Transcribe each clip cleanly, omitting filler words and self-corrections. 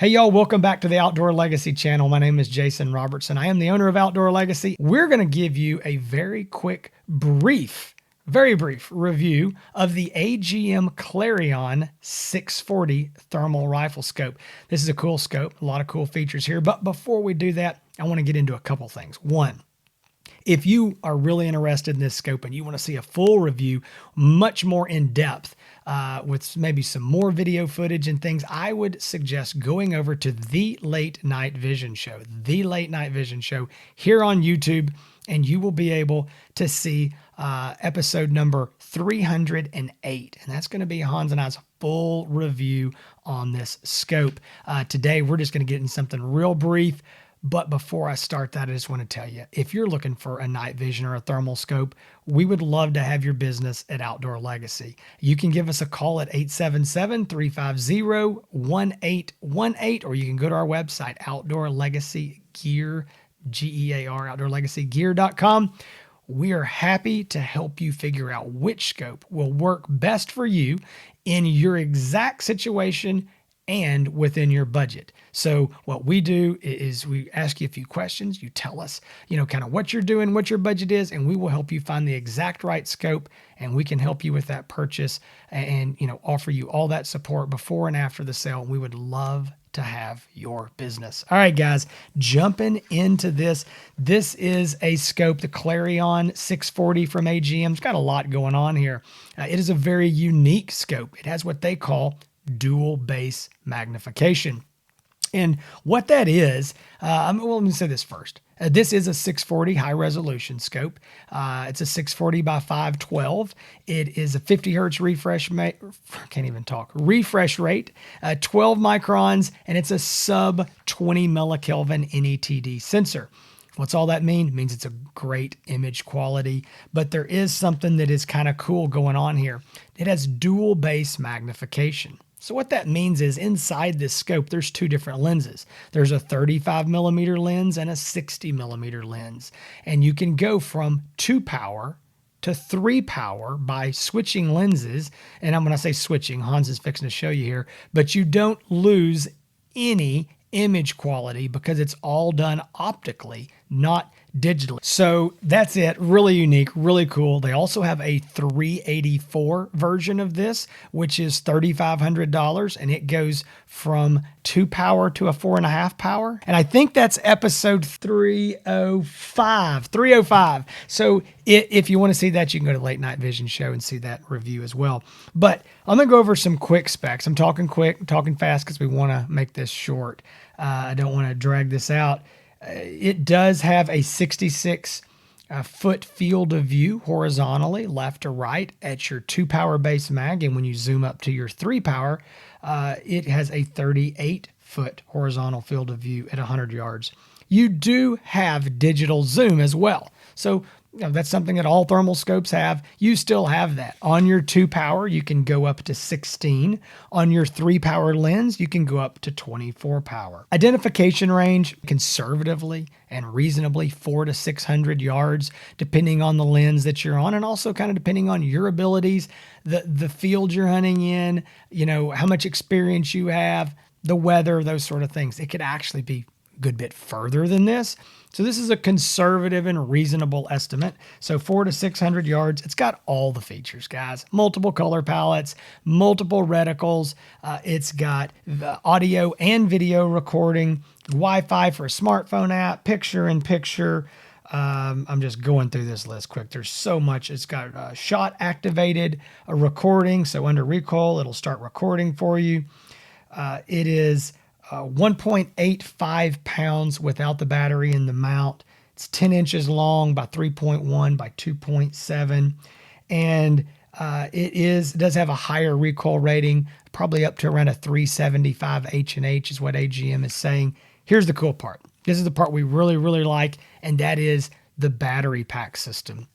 Hey y'all, welcome back to the Outdoor Legacy channel. My name is Jason Robertson. I am the owner of Outdoor Legacy. We're going to give you a very quick, very brief review of the AGM Clarion 640 thermal rifle scope. This is a cool scope, a lot of cool features here. But before we do that, I want to get into a couple things. One, if you are really interested in this scope and you want to see a full review, much more in depth, with maybe some more video footage and things, I would suggest going over to The Late Night Vision Show, The Late Night Vision Show here on YouTube, and you will be able to see episode number 308. And that's going to be Hans and I's full review on this scope. Today, we're just going to get in something real brief. But before I start that, I just want to tell you, if you're looking for a night vision or a thermal scope, we would love to have your business at Outdoor Legacy. You can give us a call at 877-350-1818, or you can go to our website, Outdoor Legacy Gear, G-E-A-R, outdoorlegacygear.com. We are happy to help you figure out which scope will work best for you in your exact situation and within your budget. So what we do is we ask you a few questions. You tell us, kind of what you're doing, what your budget is, and we will help you find the exact right scope, and we can help you with that purchase and, offer you all that support before and after the sale. We would love to have your business. All right, guys, jumping into this. This is a scope, the Clarion 640 from AGM. It's got a lot going on here. It is a very unique scope. It has what they call dual base magnification. And what that is, let me say this first. This is a 640 high resolution scope. It's a 640 by 512. It is a 50 hertz refresh rate, 12 microns, and it's a sub 20 millikelvin NETD sensor. What's all that mean? It means it's a great image quality, but there is something that is kind of cool going on here. It has dual base magnification. So what that means is inside this scope, there's two different lenses. There's a 35 millimeter lens and a 60 millimeter lens. And you can go from 2 power to 3 power by switching lenses. And when I say switching, Hans is fixing to show you here, but you don't lose any image quality because it's all done optically, not digitally. So that's it. Really unique, really cool. They also have a 384 version of this, which is $3,500, and it goes from 2 power to a 4.5 power. And I think that's episode 305. So if you want to see that, you can go to Late Night Vision Show and see that review as well. But I'm going to go over some quick specs. I'm talking quick, I'm talking fast because we want to make this short. I don't want to drag this out. It does have a 66 foot field of view horizontally, left to right at your 2 power base mag. And when you zoom up to your 3 power, it has a 38 foot horizontal field of view at 100 yards. You do have digital zoom as well. So that's something that all thermal scopes have. You still have that. On your 2 power, you can go up to 16. On your 3 power lens, you can go up to 24 power. Identification range, conservatively and reasonably 400 to 600 yards, depending on the lens that you're on, and also kind of depending on your abilities, the field you're hunting in, how much experience you have, the weather, those sort of things. It could actually be a good bit further than this. So this is a conservative and reasonable estimate. So 400 to 600 yards. It's got all the features, guys. Multiple color palettes, multiple reticles. It's got the audio and video recording, Wi-Fi for a smartphone app, picture-in-picture. I'm just going through this list quick. There's so much. It's got shot activated recording. So under recoil, it'll start recording for you. It is 1.85 pounds without the battery in the mount. It's 10 inches long by 3.1 by 2.7. And it does have a higher recoil rating, probably up to around a 375 H&H is what AGM is saying. Here's the cool part. This is the part we really, really like, and that is the battery pack system.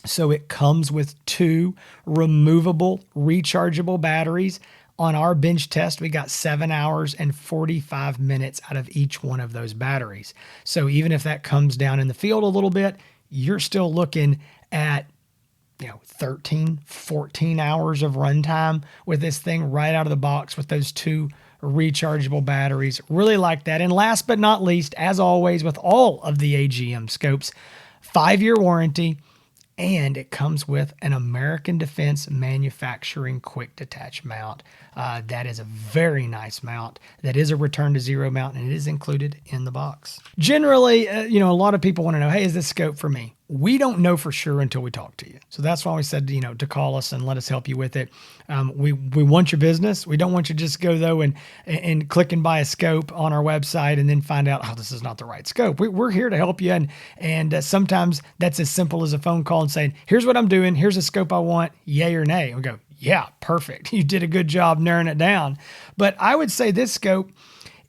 So it comes with 2 removable, rechargeable batteries. On our bench test, we got 7 hours and 45 minutes out of each one of those batteries. So even if that comes down in the field a little bit, you're still looking at 13, 14 hours of runtime with this thing right out of the box with those 2 rechargeable batteries. Really like that. And last but not least, as always with all of the AGM scopes, 5-year warranty. And it comes with an American Defense Manufacturing quick detach mount. That is a very nice mount. That is a return to zero mount, and it is included in the box. Generally, a lot of people want to know, hey, is this scope for me? We don't know for sure until we talk to you. So that's why we said, to call us and let us help you with it. We want your business. We don't want you to just go though and click and buy a scope on our website and then find out, oh, this is not the right scope. We're here to help you. And sometimes that's as simple as a phone call and saying, here's what I'm doing. Here's a scope I want, yay or nay. And we go, yeah, perfect. You did a good job narrowing it down. But I would say this scope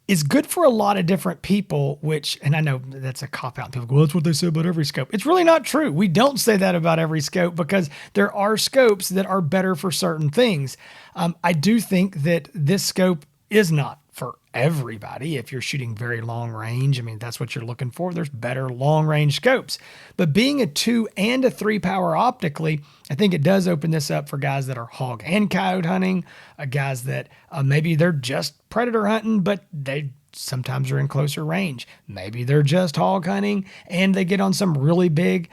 is good for a lot of different people, and I know that's a cop-out. People go, well, that's what they say about every scope. It's really not true. We don't say that about every scope because there are scopes that are better for certain things. I do think that this scope is not for everybody. If you're shooting very long range, that's what you're looking for. There's better long range scopes. But being a 2 and a 3 power optically, I think it does open this up for guys that are hog and coyote hunting, guys that maybe they're just predator hunting, but they sometimes are in closer range. Maybe they're just hog hunting and they get on some really big,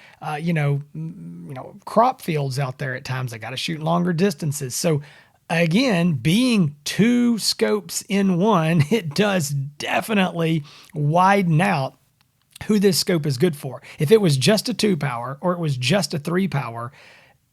crop fields out there at times. They got to shoot longer distances. So again, being 2 scopes in one, it does definitely widen out who this scope is good for. If it was just a 2 power or it was just a 3 power,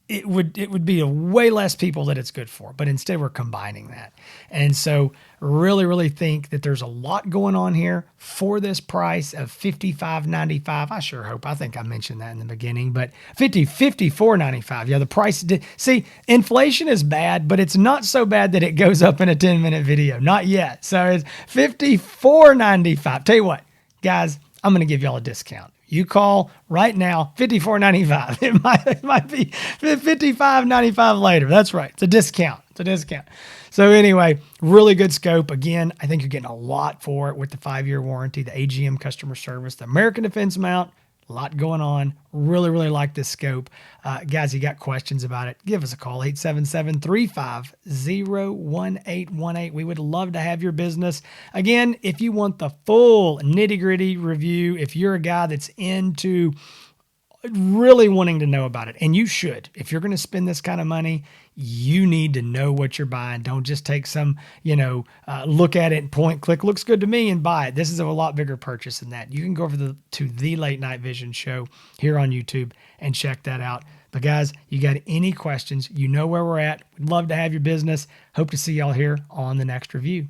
it would be a way less people that it's good for. But instead, we're combining that. And so really, really think that there's a lot going on here for this price of $55.95. I sure hope. I think I mentioned that in the beginning, but $54.95. Yeah, the price did. See, inflation is bad, but it's not so bad that it goes up in a 10-minute video. Not yet. So it's $54.95. Tell you what, guys, I'm going to give y'all a discount. You call right now, $54.95. It might be $55.95 later. That's right. It's a discount. So anyway, really good scope. Again, I think you're getting a lot for it with the 5-year warranty, the AGM customer service, the American Defense mount. A lot going on. Really, really like this scope. Guys, you got questions about it, give us a call, 877-350-1818. We would love to have your business. Again, if you want the full nitty-gritty review, if you're a guy that's into really wanting to know about it, and you should. If you're going to spend this kind of money, you need to know what you're buying. Don't just take some, look at it and point, click, looks good to me and buy it. This is a lot bigger purchase than that. You can go over to the Late Night Vision show here on YouTube and check that out. But guys, you got any questions, you know where we're at. We'd love to have your business. Hope to see y'all here on the next review.